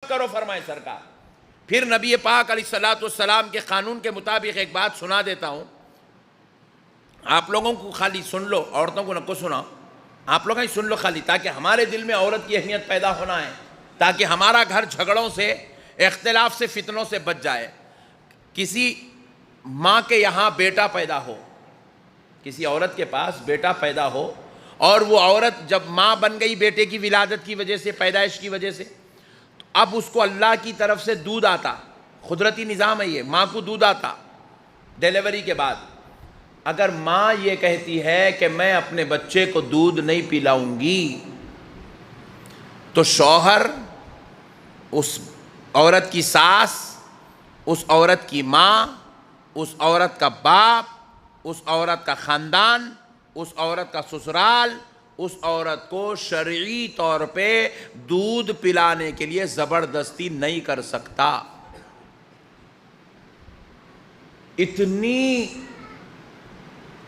کرو فرمائے سرکار۔ پھر نبی پاک علیہ الصلوۃ والسلام کے قانون کے مطابق ایک بات سنا دیتا ہوں، آپ لوگوں کو خالی سن لو، عورتوں کو نہ کو سنا، آپ لوگ ہی سن لو خالی، تاکہ ہمارے دل میں عورت کی اہمیت پیدا ہونا ہے، تاکہ ہمارا گھر جھگڑوں سے، اختلاف سے، فتنوں سے بچ جائے۔ کسی ماں کے یہاں بیٹا پیدا ہو، کسی عورت کے پاس بیٹا پیدا ہو، اور وہ عورت جب ماں بن گئی بیٹے کی ولادت کی وجہ سے، پیدائش کی وجہ سے، تو اب اس کو اللہ کی طرف سے دودھ آتا، قدرتی نظام ہے یہ، ماں کو دودھ آتا ڈیلیوری کے بعد۔ اگر ماں یہ کہتی ہے کہ میں اپنے بچے کو دودھ نہیں پلاؤں گی، تو شوہر، اس عورت کی ساس، اس عورت کی ماں، اس عورت کا باپ، اس عورت کا خاندان، اس عورت کا سسرال، اس عورت کو شرعی طور پہ دودھ پلانے کے لیے زبردستی نہیں کر سکتا۔ اتنی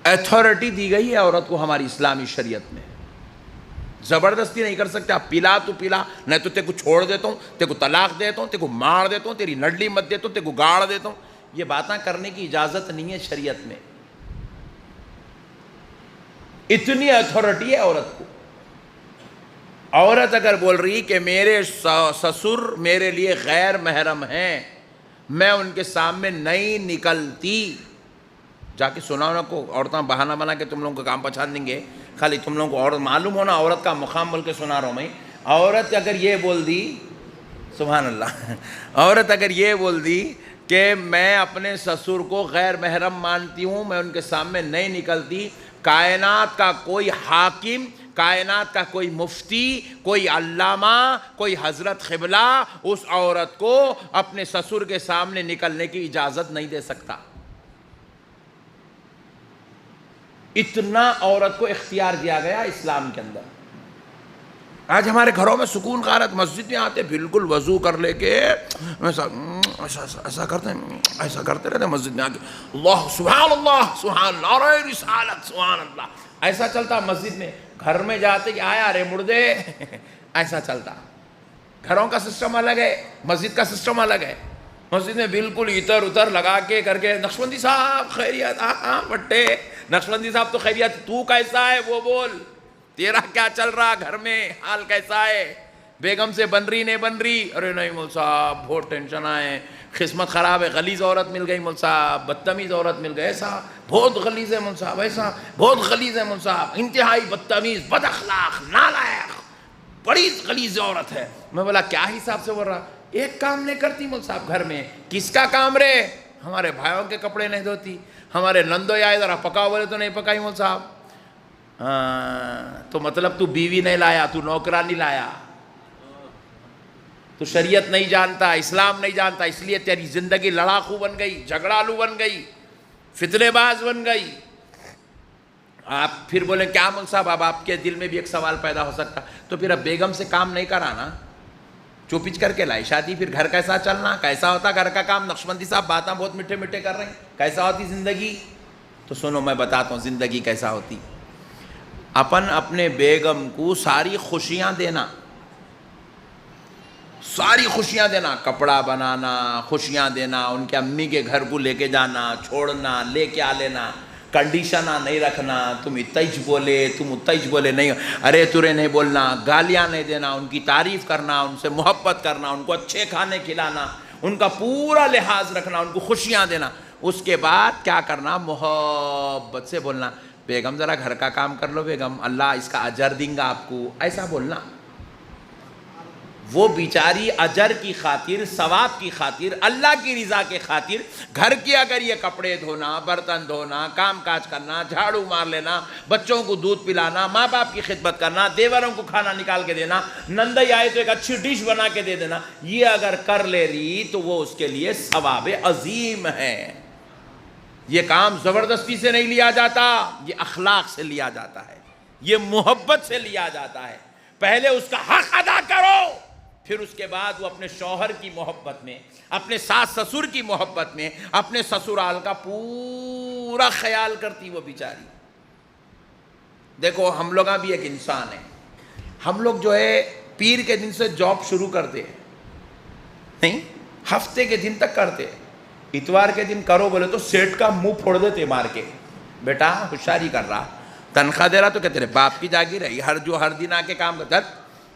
ایتھارٹی دی گئی ہے عورت کو ہماری اسلامی شریعت میں، زبردستی نہیں کر سکتے۔ آپ پلا تو پلا، نہیں تو تیرے کو چھوڑ دیتا ہوں، تیرے کو طلاق دیتا ہوں، تیرے کو مار دیتا ہوں، تیری نڈلی مت دیتا ہوں، تیرے کو گاڑ دیتا ہوں۔ یہ باتیں کرنے کی اجازت نہیں ہے شریعت میں، اتنی ایتھارٹی ہے عورت کو۔ عورت اگر بول رہی کہ میرے سسر میرے لیے غیر محرم ہیں، میں ان کے سامنے نہیں نکلتی، جا کے سناؤ نا کو، عورتیں بہانہ بنا کے تم لوگوں کو کام پہچان دیں گے، خالی تم لوگوں کو عورت معلوم ہونا، عورت کا مقام بول کے سنا رہا ہوں میں۔ عورت اگر یہ بول دی، سبحان اللہ، عورت اگر یہ بول دی کہ میں اپنے سسر کو غیر محرم مانتی ہوں، میں ان کے سامنے نہیں نکلتی، کائنات کا کوئی حاکم، کائنات کا کوئی مفتی، کوئی علامہ، کوئی حضرت قبلہ اس عورت کو اپنے سسر کے سامنے نکلنے کی اجازت نہیں دے سکتا۔ اتنا عورت کو اختیار دیا گیا اسلام کے اندر۔ آج ہمارے گھروں میں سکون غارت، مسجد میں آتے بالکل وضو کر لے کے ایسا کرتے ہیں، ایسا کرتے رہتے ہیں مسجد میں آ کے، اللہ سبحان اللہ سبحان اللہ، نعرہ رسالت سبحان اللہ، ایسا چلتا مسجد میں۔ گھر میں جاتے کہ آیا رے مردے، ایسا چلتا۔ گھروں کا سسٹم الگ ہے، مسجد کا سسٹم الگ ہے۔ مسجد میں بالکل اتر اتر لگا کے کر کے، نقشبندی صاحب خیریت، ہاں بٹے، نقشبندی صاحب تو خیریت، تو کیسا ہے وہ بول، تیرا کیا چل رہا گھر میں، حال کیسا ہے، بیگم سے بن رہی نہیں بن رہی، ارے نہیں مول صاحب بہت ٹینشن آئے، قسمت خراب ہے، غلیظ عورت مل گئی مول صاحب، بدتمیز عورت مل گئی، ایسا بہت غلیظ ہے مول صاحب، ایسا بہت غلیظ ہے مول صاحب، انتہائی بدتمیز، بد اخلاق، نالائق، بڑی غلیظ عورت ہے۔ میں بولا کیا حساب سے بول رہا، ایک کام نہیں کرتی مول صاحب گھر میں، کس کا کام رے، ہمارے بھائیوں کے کپڑے نہیں دھوتی، ہمارے نندو یا ذرا پکاؤ بولے تو نہیں پکائی مول صاحب، تو مطلب تو بیوی نہیں لایا، تو نوکرانی لایا، تو شریعت نہیں جانتا، اسلام نہیں جانتا، اس لیے تیری زندگی لڑاکو بن گئی، جھگڑالو بن گئی، فتنے باز بن گئی۔ آپ پھر بولیں کیا مول صاحب، اب آپ کے دل میں بھی ایک سوال پیدا ہو سکتا، تو پھر اب بیگم سے کام نہیں کرانا، چوپچ کر کے لائی شادی، پھر گھر کیسا چلنا، کیسا ہوتا گھر کا کام؟ نقشبندی صاحب باتیں بہت میٹھے میٹھے کر رہے ہیں، کیسا ہوتی زندگی؟ تو سنو میں بتاتا ہوں زندگی کیسا ہوتی۔ اپنے بیگم کو ساری خوشیاں دینا، ساری خوشیاں دینا، کپڑا بنانا، خوشیاں دینا، ان کے امی کے گھر کو لے کے جانا، چھوڑنا، لے کے آ لینا، کنڈیشن نہیں رکھنا، تم اتج بولے تم اتج بولے نہیں، ارے ترے نہیں بولنا، گالیاں نہیں دینا، ان کی تعریف کرنا، ان سے محبت کرنا، ان کو اچھے کھانے کھلانا، ان کا پورا لحاظ رکھنا، ان کو خوشیاں دینا۔ اس کے بعد کیا کرنا؟ محبت سے بولنا، بیگم ذرا گھر کا کام کر لو بیگم، اللہ اس کا اجر دیں گا آپ کو، ایسا بولنا۔ وہ بیچاری اجر کی خاطر، ثواب کی خاطر، اللہ کی رضا کے خاطر گھر کی اگر یہ کپڑے دھونا، برتن دھونا، کام کاج کرنا، جھاڑو مار لینا، بچوں کو دودھ پلانا، ماں باپ کی خدمت کرنا، دیوروں کو کھانا نکال کے دینا، نندئی آئے تو ایک اچھی ڈش بنا کے دے دینا، یہ اگر کر لے رہی تو وہ اس کے لیے ثواب عظیم ہے۔ یہ کام زبردستی سے نہیں لیا جاتا، یہ اخلاق سے لیا جاتا ہے، یہ محبت سے لیا جاتا ہے۔ پہلے اس کا حق ادا کرو، پھر اس کے بعد وہ اپنے شوہر کی محبت میں، اپنے ساس سسر کی محبت میں، اپنے سسرال کا پورا خیال کرتی وہ بیچاری۔ دیکھو ہم لوگاں بھی ایک انسان ہے، ہم لوگ جو ہے پیر کے دن سے جاب شروع کرتے ہیں، ہفتے کے دن تک کرتے. اتوار کے دن کرو بولے تو سیٹ کا منہ پھوڑ دیتے مار کے. بیٹا ہوشیاری کر رہا, تنخواہ دے رہا تو کہتے رہے باپ کی جاگیر ہے, ہر دن آ کے کام کرتا.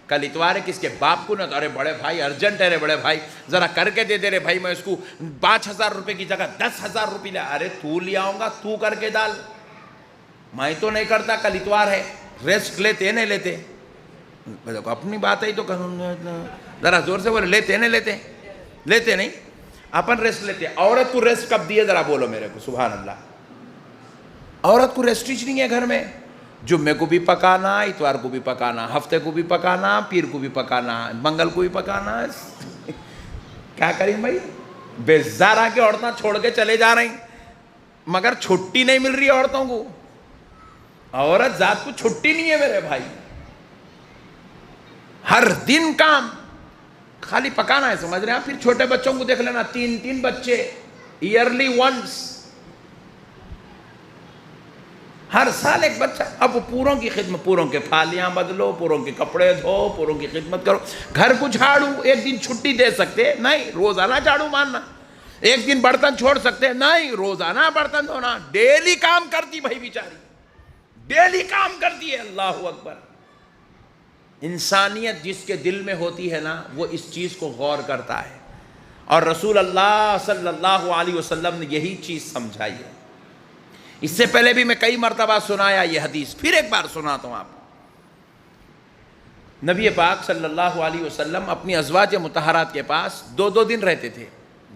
کل اتوار ہے, کس کے باپ کو نہ, ارے بڑے بھائی ارجنٹ ہے رے بڑے بھائی, ذرا کر کے دے دے رے بھائی, میں اس کو 5,000 روپے کی جگہ 10,000 روپے لے. ارے تو لے آؤں گا, تو کر کے ڈال, میں تو نہیں کرتا, کل اتوار ہے. ریسٹ لیتے نہیں لیتے؟ اپنی بات ہے تو ذرا زور سے بولے, لیتے نہیں لیتے؟ لیتے نہیں, اپن ریسٹ لیتے. عورت کو ریسٹ کب دیے ذرا بولو میرے کو, سبحان اللہ. عورت کو ریسٹ ہی نہیں ہے گھر میں. جمعے کو بھی پکانا, اتوار کو بھی پکانا, ہفتے کو بھی پکانا, پیر کو بھی پکانا, منگل کو بھی پکانا. کیا کریں بھائی, بیزار آ کے عورتیں چھوڑ کے چلے جا رہی, مگر چھٹی نہیں مل رہی عورتوں کو. عورت ذات کو چھٹی نہیں ہے میرے بھائی, ہر دن کام, خالی پکانا ہے, سمجھ رہے ہیں. پھر چھوٹے بچوں کو دیکھ لینا, 3 بچے ایئرلی ونس, ہر سال ایک بچہ. اب پوروں کی خدمت, پوروں کے تھالیاں بدلو, پوروں کے کپڑے دھو, پوروں کی خدمت کرو. گھر کو جھاڑو, ایک دن چھٹی دے سکتے نہیں, روزانہ جھاڑو مارنا. ایک دن برتن چھوڑ سکتے نہیں, روزانہ برتن دھونا. ڈیلی کام کرتی بھائی بیچاری, ڈیلی کام کرتی ہے. اللہ اکبر. انسانیت جس کے دل میں ہوتی ہے نا, وہ اس چیز کو غور کرتا ہے, اور رسول اللہ صلی اللہ علیہ وسلم نے یہی چیز سمجھائی ہے. اس سے پہلے بھی میں کئی مرتبہ سنایا یہ حدیث, پھر ایک بار سناتا ہوں آپ کو. نبی پاک صلی اللہ علیہ وسلم اپنی ازواج مطہرات کے پاس 2 دن رہتے تھے.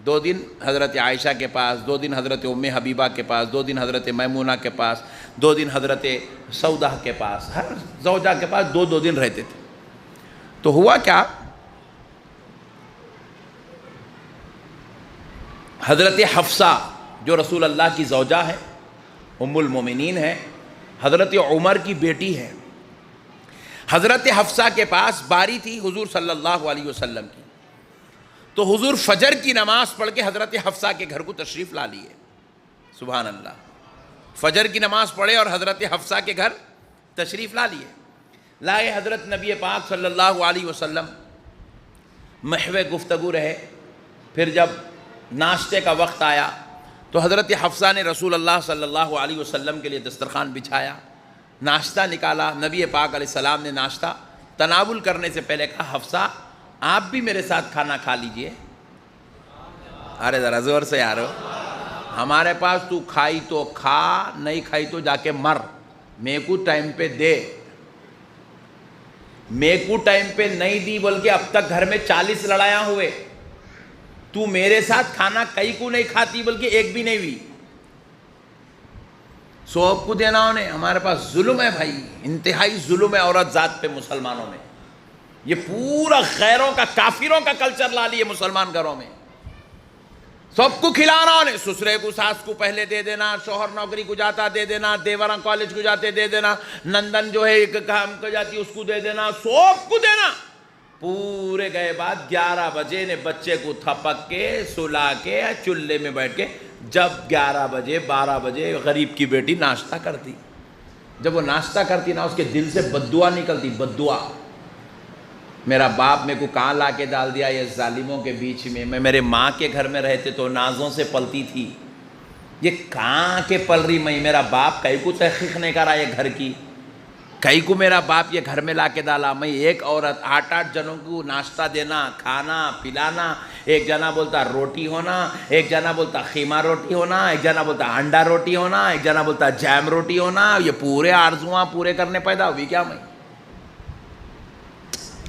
2 دن حضرت عائشہ کے پاس, 2 دن حضرت ام حبیبہ کے پاس, 2 دن حضرت میمونہ کے پاس, 2 دن حضرت سودہ کے پاس. ہر زوجہ کے پاس 2 دن رہتے تھے. تو ہوا کیا, حضرت حفصہ جو رسول اللہ کی زوجہ ہے, ام المومنین ہے, حضرت عمر کی بیٹی ہے, حضرت حفصہ کے پاس باری تھی حضور صلی اللہ علیہ وسلم کی. تو حضور فجر کی نماز پڑھ کے حضرت حفصہ کے گھر کو تشریف لا لیے. سبحان اللہ. فجر کی نماز پڑھے اور حضرت حفصہ کے گھر تشریف لا لیے. لائے حضرت نبی پاک صلی اللہ علیہ وسلم, محو گفتگو رہے. پھر جب ناشتے کا وقت آیا تو حضرت حفصہ نے رسول اللہ صلی اللہ علیہ وسلم کے لیے دسترخوان بچھایا, ناشتہ نکالا. نبی پاک علیہ السلام نے ناشتہ تناول کرنے سے پہلے کہا, حفصہ آپ بھی میرے ساتھ کھانا کھا لیجئے. ارے ذرا زور سے یارو, ہمارے پاس تو کھائی تو کھا, نہیں کھائی تو جا کے مر, میں کو ٹائم پہ دے. میں کو ٹائم پہ نہیں دی, بلکہ اب تک گھر میں 40 لڑائیاں ہوئے. تو میرے ساتھ کھانا کئی کو نہیں کھاتی, بلکہ ایک بھی نہیں ہوئی. سوب کو دینا انہیں. ہمارے پاس ظلم ہے بھائی, انتہائی ظلم ہے عورت ذات پہ مسلمانوں میں. یہ پورا غیروں کا, کافروں کا کلچر لا لیے مسلمان گھروں میں. سب کو کھلانا انہیں, سسرے کو ساس کو پہلے دے دینا, شوہر نوکری کو جاتا دے دینا, دیوراں کالج کو جاتے دے دینا, نندن جو ہے کام کو جاتی اس کو دے دینا, سب کو دینا. پورے گئے بعد 11 بجے نے بچے کو تھپک کے سلا کے چولہے میں بیٹھ کے, جب 11 بجے 12 بجے غریب کی بیٹی ناشتہ کرتی. جب وہ ناشتہ کرتی نا, اس کے دل سے بددعا نکلتی, بددعا. میرا باپ میرے کو کہاں لا کے ڈال دیا یہ ظالموں کے بیچ میں. میں میرے ماں کے گھر میں رہتے تو نازوں سے پلتی تھی, یہ کہاں کے پل رہی میں. میرا باپ کئی کو تحقیق نہیں کرا یہ گھر کی, کئی کو میرا باپ یہ گھر میں لا کے ڈالا. میں ایک عورت 8 جنوں کو ناشتہ دینا, کھانا پلانا. ایک جنا بولتا روٹی ہونا, ایک جنا بولتا خیمہ روٹی ہونا, ایک جنا بولتا انڈا روٹی ہونا, ایک جنا بولتا جیم روٹی ہونا. یہ پورے آرزواں پورے کرنے پیدا ہوئی کیا میں.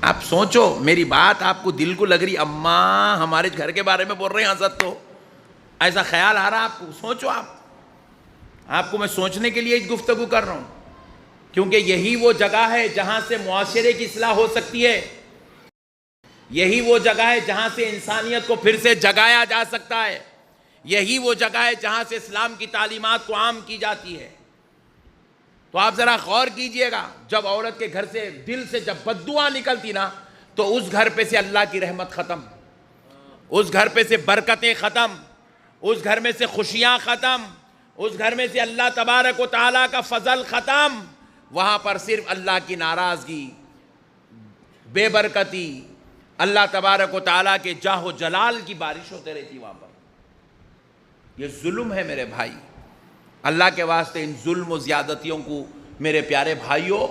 آپ سوچو, میری بات آپ کو دل کو لگ رہی, اماں ہمارے گھر کے بارے میں بول رہے ہیں حضرت, تو ایسا خیال آ رہا آپ کو. سوچو آپ کو میں سوچنے کے لیے گفتگو کر رہا ہوں, کیونکہ یہی وہ جگہ ہے جہاں سے معاشرے کی اصلاح ہو سکتی ہے. یہی وہ جگہ ہے جہاں سے انسانیت کو پھر سے جگایا جا سکتا ہے. یہی وہ جگہ ہے جہاں سے اسلام کی تعلیمات کو عام کی جاتی ہے. تو آپ ذرا غور کیجئے گا, جب عورت کے گھر سے دل سے جب بددعا نکلتی نا, تو اس گھر پہ سے اللہ کی رحمت ختم, اس گھر پہ سے برکتیں ختم, اس گھر میں سے خوشیاں ختم, اس گھر میں سے اللہ تبارک و تعالیٰ کا فضل ختم. وہاں پر صرف اللہ کی ناراضگی, بے برکتی, اللہ تبارک و تعالیٰ کے جاہ و جلال کی بارش ہوتے رہتی وہاں پر. یہ ظلم ہے میرے بھائی. اللہ کے واسطے ان ظلم و زیادتیوں کو میرے پیارے بھائیوں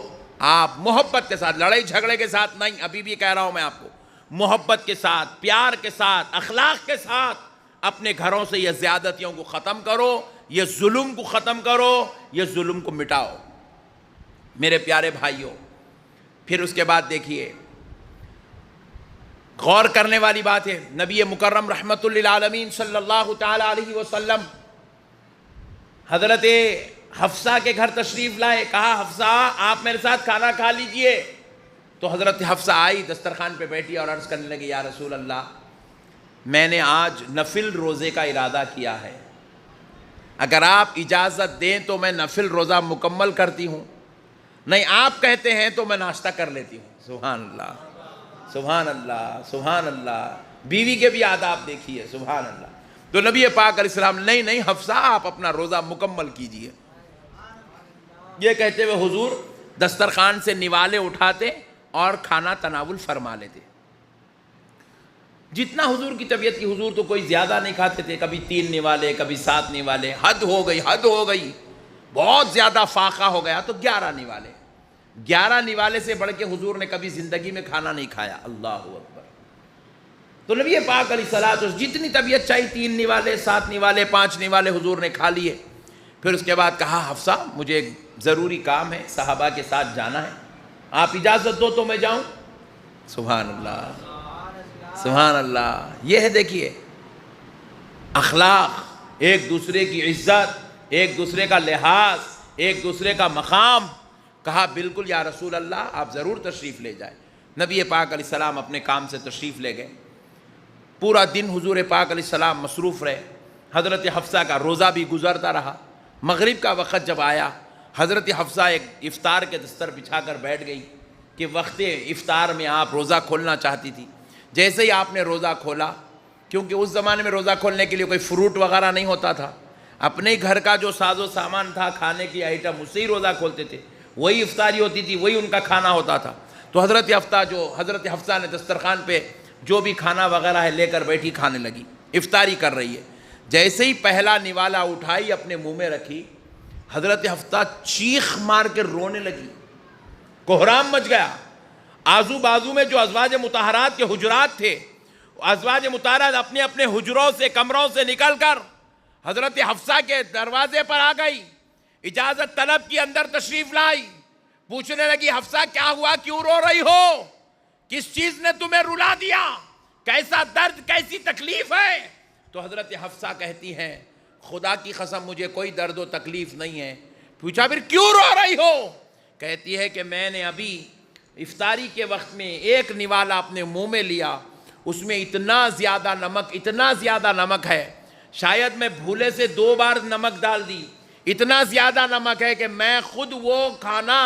آپ محبت کے ساتھ، لڑائی جھگڑے کے ساتھ نہیں، ابھی بھی کہہ رہا ہوں میں آپ کو، محبت کے ساتھ، پیار کے ساتھ، اخلاق کے ساتھ اپنے گھروں سے یہ زیادتیوں کو ختم کرو، یہ ظلم کو ختم کرو، یہ ظلم کو مٹاؤ میرے پیارے بھائیوں. پھر اس کے بعد دیکھیے، غور کرنے والی بات ہے، نبی مکرم رحمت للعالمین صلی اللہ تعالی علیہ وسلم حضرت حفصہ کے گھر تشریف لائے. کہا حفصہ آپ میرے ساتھ کھانا کھا لیجئے. تو حضرت حفصہ آئی، دسترخوان پہ بیٹھی اور عرض کرنے لگی یا رسول اللہ میں نے آج نفل روزے کا ارادہ کیا ہے، اگر آپ اجازت دیں تو میں نفل روزہ مکمل کرتی ہوں، نہیں آپ کہتے ہیں تو میں ناشتہ کر لیتی ہوں. سبحان اللہ سبحان اللہ سبحان اللہ. بیوی کے بھی آداب دیکھیے، سبحان اللہ. تو نبی پاک علیہ السلام نہیں حفصہ آپ اپنا روزہ مکمل کیجئے. یہ کہتے ہوئے حضور دسترخوان سے نوالے اٹھاتے اور کھانا تناول فرما لیتے. جتنا حضور کی طبیعت کی، حضور تو کوئی زیادہ نہیں کھاتے تھے، کبھی 3 نوالے کبھی 7 نوالے، حد ہو گئی، بہت زیادہ فاقہ ہو گیا تو 11 نوالے. 11 نوالے سے بڑھ کے حضور نے کبھی زندگی میں کھانا نہیں کھایا. اللہ اکبر. تو نبی پاک علیہ الصلوۃ جتنی طبیعت چاہی 3 نوالے 7 نوالے 5 نوالے حضور نے کھا لیے. پھر اس کے بعد کہا حفصہ مجھے ایک ضروری کام ہے، صحابہ کے ساتھ جانا ہے، آپ اجازت دو تو میں جاؤں. سبحان اللہ سبحان اللہ. یہ ہے دیکھیے اخلاق، ایک دوسرے کی عزت، ایک دوسرے کا لحاظ، ایک دوسرے کا مقام. کہا بالکل یا رسول اللہ آپ ضرور تشریف لے جائیں. نبی پاک علیہ السلام اپنے کام سے تشریف لے گئے. پورا دن حضور پاک علیہ السلام مصروف رہے. حضرت حفصہ کا روزہ بھی گزرتا رہا. مغرب کا وقت جب آیا، حضرت حفصہ ایک افطار کے دستر بچھا کر بیٹھ گئی کہ وقت افطار میں آپ روزہ کھولنا چاہتی تھی. جیسے ہی آپ نے روزہ کھولا، کیونکہ اس زمانے میں روزہ کھولنے کے لیے کوئی فروٹ وغیرہ نہیں ہوتا تھا، اپنے ہی گھر کا جو ساز و سامان تھا کھانے کی آئٹم اس سے ہی روزہ کھولتے تھے، وہی افطاری ہوتی تھی، وہی ان کا کھانا ہوتا تھا. تو حضرت حفصہ نے دسترخوان پہ جو بھی کھانا وغیرہ ہے لے کر بیٹھی، کھانے لگی، افطاری کر رہی ہے. جیسے ہی پہلا نوالا اٹھائی اپنے منہ میں رکھی، حضرت حفصہ چیخ مار کے رونے لگی. کوہرام مچ گیا. آزو بازو میں جو ازواج مطہرات کے حجرات تھے، ازواج مطہرات اپنے اپنے حجروں سے کمروں سے نکل کر حضرت حفصہ کے دروازے پر آ گئی، اجازت طلب کی، اندر تشریف لائی. پوچھنے لگی حفصہ کیا ہوا، کیوں رو رہی ہو، کس چیز نے تمہیں رلا دیا، کیسا درد کیسی تکلیف ہے. تو حضرت حفصہ کہتی ہیں خدا کی قسم مجھے کوئی درد و تکلیف نہیں ہے. پوچھا پھر کیوں رو رہی ہو، کہتی ہے کہ میں نے ابھی افطاری کے وقت میں ایک نوالا اپنے منہ میں لیا، اس میں اتنا زیادہ نمک ہے، شاید میں بھولے سے 2 بار نمک ڈال دی. اتنا زیادہ نمک ہے کہ میں خود وہ کھانا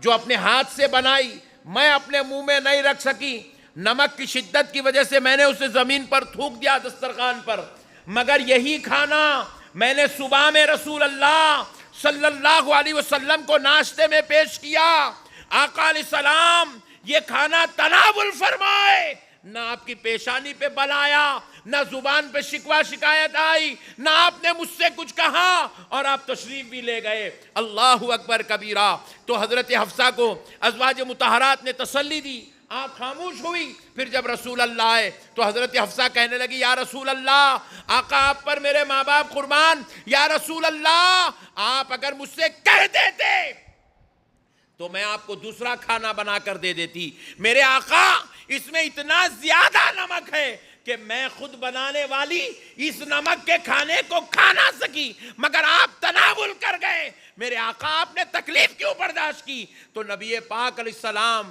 جو اپنے ہاتھ سے بنائی میں اپنے منہ میں نہیں رکھ سکی. نمک کی شدت کی وجہ سے میں نے اسے زمین پر تھوک دیا دسترخوان پر. مگر یہی کھانا میں نے صبح میں رسول اللہ صلی اللہ علیہ وسلم کو ناشتے میں پیش کیا. آقا علیہ السلام یہ کھانا تناول فرمائے، نہ آپ کی پیشانی پہ بل آیا، نہ زبان پہ شکوہ شکایت آئی، نہ آپ نے مجھ سے کچھ کہا، اور آپ تشریف بھی لے گئے. اللہ اکبر کبیرہ. تو حضرت حفصہ کو ازواج مطہرات نے تسلی دی، آپ خاموش ہوئی. پھر جب رسول اللہ آئے تو حضرت حفصہ کہنے لگی یا رسول اللہ، آقا آپ پر میرے ماں باپ قربان، یا رسول اللہ آپ اگر مجھ سے کہہ دیتے تو میں آپ کو دوسرا کھانا بنا کر دے دیتی. میرے آقا اس میں اتنا زیادہ نمک ہے کہ میں خود بنانے والی اس نمک کے کھانے کو کھا نہ سکی، مگر آپ تناول کر گئے. میرے آقا آپ نے تکلیف کیوں برداشت کی؟ تو نبی پاک علیہ السلام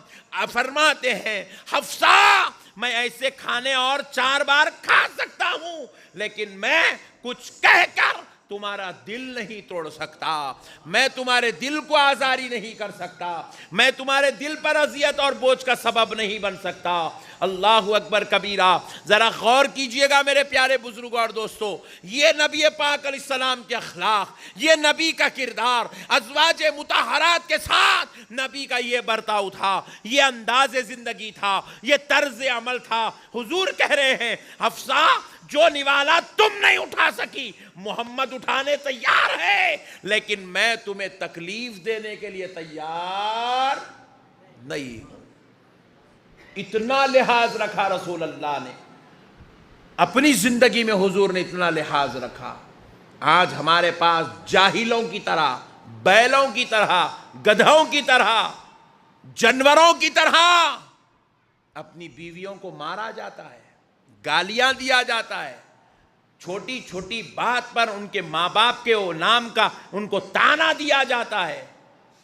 فرماتے ہیں حفصہ میں ایسے کھانے اور 4 بار کھا سکتا ہوں، لیکن میں کچھ کہہ کر تمہارا دل نہیں توڑ سکتا، میں تمہارے دل کو آزاری نہیں کر سکتا، میں تمہارے دل پر اذیت اور بوجھ کا سبب نہیں بن سکتا۔ اللہ اکبر کبیرہ۔ ذرا غور کیجئے گا میرے پیارے بزرگوں اور دوستو، یہ نبی پاک علیہ السلام کے اخلاق، یہ نبی کا کردار، ازواج مطہرات کے ساتھ نبی کا یہ برتاؤ تھا، یہ انداز زندگی تھا، یہ طرز عمل تھا۔ حضور کہہ رہے ہیں حفصہ جو نوالا تم نہیں اٹھا سکی محمد اٹھانے تیار ہے، لیکن میں تمہیں تکلیف دینے کے لیے تیار نہیں ہوں۔ اتنا لحاظ رکھا رسول اللہ نے، اپنی زندگی میں حضور نے اتنا لحاظ رکھا۔ آج ہمارے پاس جاہلوں کی طرح، بیلوں کی طرح، گدھوں کی طرح، جانوروں کی طرح اپنی بیویوں کو مارا جاتا ہے، گالیاں دیا جاتا ہے، چھوٹی چھوٹی بات پر ان کے ماں باپ کے نام کا ان کو تانا دیا جاتا ہے،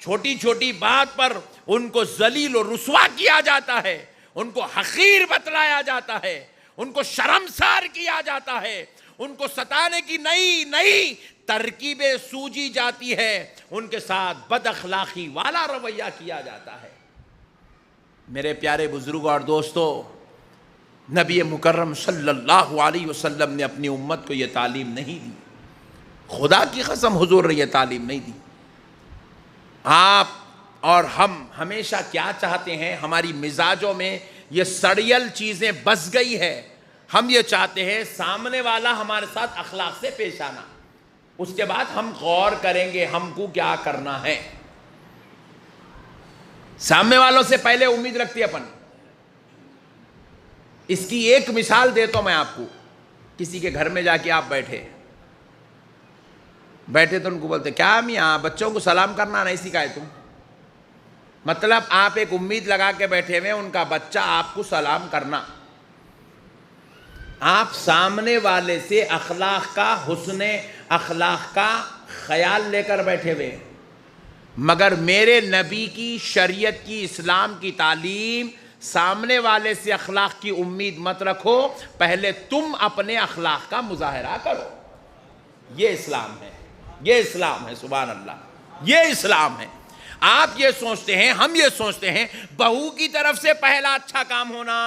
چھوٹی چھوٹی بات پر ان کو ذلیل و رسوا کیا جاتا ہے، ان کو حقیر بتلایا جاتا ہے، ان کو شرمسار کیا جاتا ہے، ان کو ستانے کی نئی نئی ترکیبیں سوجی جاتی ہے، ان کے ساتھ بد اخلاقی والا رویہ کیا جاتا ہے۔ میرے پیارے بزرگوں اور دوستو، نبی مکرم صلی اللہ علیہ وسلم نے اپنی امت کو یہ تعلیم نہیں دی، خدا کی قسم حضور نے یہ تعلیم نہیں دی۔ آپ اور ہم ہمیشہ کیا چاہتے ہیں، ہماری مزاجوں میں یہ سڑیل چیزیں بس گئی ہے، ہم یہ چاہتے ہیں سامنے والا ہمارے ساتھ اخلاق سے پیش آنا، اس کے بعد ہم غور کریں گے ہم کو کیا کرنا ہے۔ سامنے والوں سے پہلے امید رکھتی اپن۔ اس کی ایک مثال دیتا ہوں میں آپ کو۔ کسی کے گھر میں جا کے آپ بیٹھے تو ان کو بولتے کیا میاں بچوں کو سلام کرنا نہیں سکھائے تم؟ مطلب آپ ایک امید لگا کے بیٹھے ہوئے ان کا بچہ آپ کو سلام کرنا۔ آپ سامنے والے سے اخلاق کا، حسن اخلاق کا خیال لے کر بیٹھے ہوئے، مگر میرے نبی کی شریعت کی، اسلام کی تعلیم، سامنے والے سے اخلاق کی امید مت رکھو، پہلے تم اپنے اخلاق کا مظاہرہ کرو۔ یہ اسلام ہے، یہ اسلام ہے، سبحان اللہ، یہ اسلام ہے۔ آپ یہ سوچتے ہیں، ہم یہ سوچتے ہیں بہو کی طرف سے پہلا اچھا کام ہونا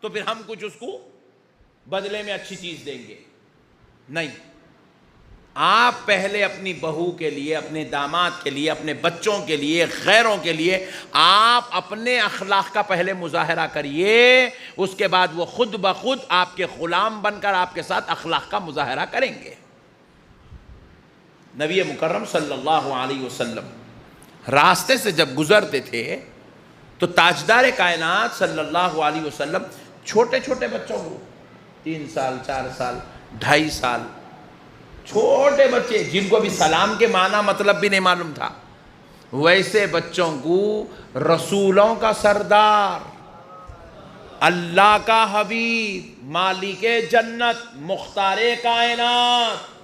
تو پھر ہم کچھ اس کو بدلے میں اچھی چیز دیں گے۔ نہیں، آپ پہلے اپنی بہو کے لیے، اپنے داماد کے لیے، اپنے بچوں کے لیے، غیروں کے لیے آپ اپنے اخلاق کا پہلے مظاہرہ کریے، اس کے بعد وہ خود بخود آپ کے غلام بن کر آپ کے ساتھ اخلاق کا مظاہرہ کریں گے۔ نبی مکرم صلی اللہ علیہ وسلم راستے سے جب گزرتے تھے تو تاجدار کائنات صلی اللہ علیہ وسلم چھوٹے چھوٹے بچوں کو، 3 سال، 4 سال، 2.5 سال، چھوٹے بچے جن کو بھی سلام کے معنی مطلب بھی نہیں معلوم تھا، ویسے بچوں کو رسولوں کا سردار، اللہ کا حبیب، مالک جنت، مختار کائنات،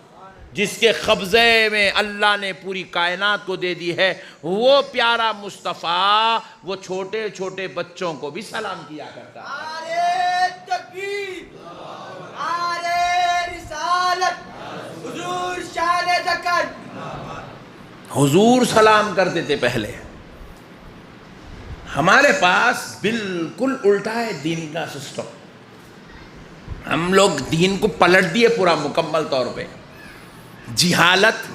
جس کے قبضے میں اللہ نے پوری کائنات کو دے دی ہے، وہ پیارا مصطفیٰ وہ چھوٹے چھوٹے بچوں کو بھی سلام کیا کرتا ہے۔ نعرہ تکبیر، نعرہ رسالت، حضور شان دکن۔ حضور سلام کرتے تھے پہلے۔ ہمارے پاس بالکل الٹا ہے دین کا سسٹم، ہم لوگ دین کو پلٹ دیے پورا مکمل طور پہ۔ جہالت،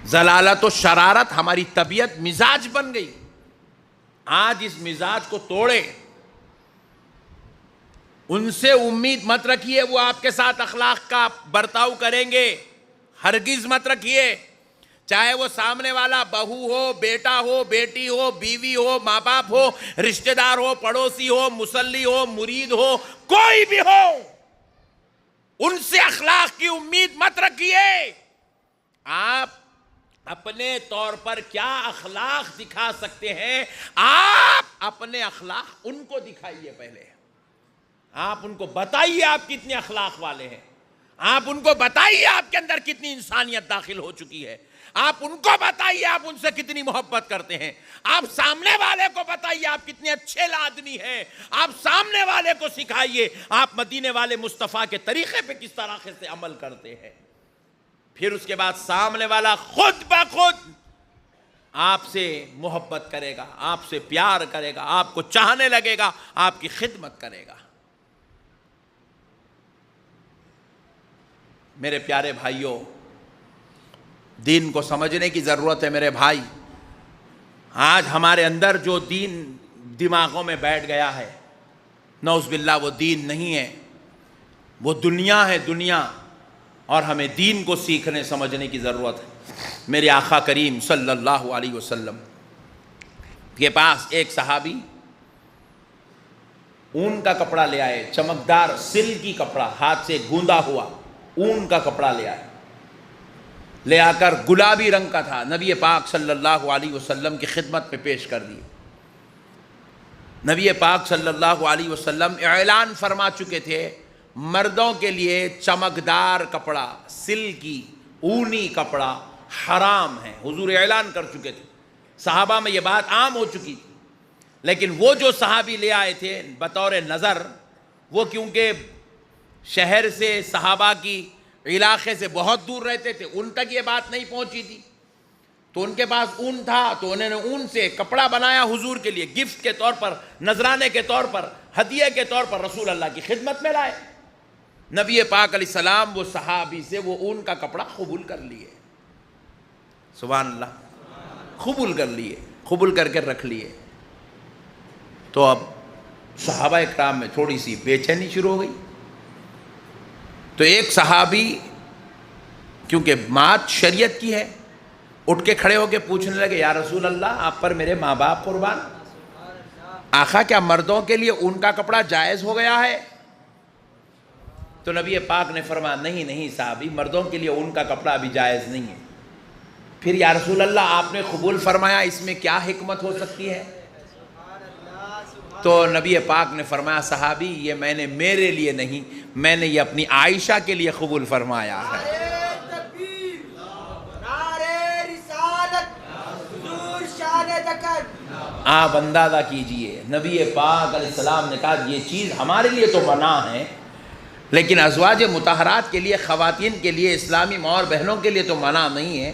ضلالت و شرارت ہماری طبیعت، مزاج بن گئی۔ آج اس مزاج کو توڑے، ان سے امید مت رکھیے وہ آپ کے ساتھ اخلاق کا برتاؤ کریں گے، ہرگز مت رکھیے، چاہے وہ سامنے والا بہو ہو، بیٹا ہو، بیٹی ہو، بیوی ہو، ماں باپ ہو، رشتہ دار ہو، پڑوسی ہو، مصلی ہو، مرید ہو، کوئی بھی ہو، ان سے اخلاق کی امید مت رکھیے۔ آپ اپنے طور پر کیا اخلاق دکھا سکتے ہیں، آپ اپنے اخلاق ان کو دکھائیے پہلے۔ آپ ان کو بتائیے آپ کتنے اخلاق والے ہیں، آپ ان کو بتائیے آپ کے اندر کتنی انسانیت داخل ہو چکی ہے، آپ ان کو بتائیے آپ ان سے کتنی محبت کرتے ہیں، آپ سامنے والے کو بتائیے آپ کتنے اچھے آدمی ہیں، آپ سامنے والے کو سکھائیے آپ مدینے والے مصطفیٰ کے طریقے پہ کس طرح سے عمل کرتے ہیں۔ پھر اس کے بعد سامنے والا خود بخود آپ سے محبت کرے گا، آپ سے پیار کرے گا، آپ کو چاہنے لگے گا، آپ کی خدمت کرے گا۔ میرے پیارے بھائیوں، دین کو سمجھنے کی ضرورت ہے میرے بھائی۔ آج ہمارے اندر جو دین دماغوں میں بیٹھ گیا ہے، نعوذ باللہ وہ دین نہیں ہے، وہ دنیا ہے، دنیا۔ اور ہمیں دین کو سیکھنے سمجھنے کی ضرورت ہے۔ میرے آقا کریم صلی اللہ علیہ وسلم کے پاس ایک صحابی اون کا کپڑا لے آئے، چمکدار سلکی کپڑا، ہاتھ سے گوندا ہوا اون کا کپڑا لے آئے، لے آ کر گلابی رنگ کا تھا، نبی پاک صلی اللہ علیہ وسلم کی خدمت میں پیش کر دیے۔ نبی پاک صلی اللہ علیہ وسلم اعلان فرما چکے تھے، مردوں کے لیے چمکدار کپڑا، سلکی اونی کپڑا حرام ہے، حضور اعلان کر چکے تھے، صحابہ میں یہ بات عام ہو چکی تھی۔ لیکن وہ جو صحابی لے آئے تھے بطور نظر، وہ کیونکہ شہر سے، صحابہ کی علاقے سے بہت دور رہتے تھے، ان تک یہ بات نہیں پہنچی تھی، تو ان کے پاس اون تھا، تو انہوں نے اون سے کپڑا بنایا حضور کے لیے، گفٹ کے طور پر، نذرانے کے طور پر، ہدیے کے طور پر رسول اللہ کی خدمت میں لائے۔ نبی پاک علیہ السلام وہ صحابی سے وہ اون کا کپڑا قبول کر لیے، سبحان اللہ، قبول کر لیے، قبول کر کے رکھ لیے۔ تو اب صحابہ اکرام میں تھوڑی سی بے چینی شروع ہو گئی۔ تو ایک صحابی، کیونکہ بات شریعت کی ہے، اٹھ کے کھڑے ہو کے پوچھنے لگے، یا رسول اللہ، آپ پر میرے ماں باپ قربان، آقا کیا مردوں کے لیے اون کا کپڑا جائز ہو گیا ہے؟ تو نبی پاک نے فرمایا، نہیں صحابی، مردوں کے لیے اون کا کپڑا ابھی جائز نہیں ہے۔ پھر یا رسول اللہ، آپ نے قبول فرمایا، اس میں کیا حکمت ہو سکتی ہے؟ تو نبی پاک نے فرمایا، صحابی، یہ میں نے میرے لیے نہیں، میں نے یہ اپنی عائشہ کے لیے قبول فرمایا ہے۔ آپ اندازہ کیجئے، نبی پاک علیہ السلام نے کہا یہ چیز ہمارے لیے تو منع ہے، لیکن ازواج مطہرات کے لیے، خواتین کے لیے، اسلامی ماں اور بہنوں کے لیے تو منع نہیں ہے۔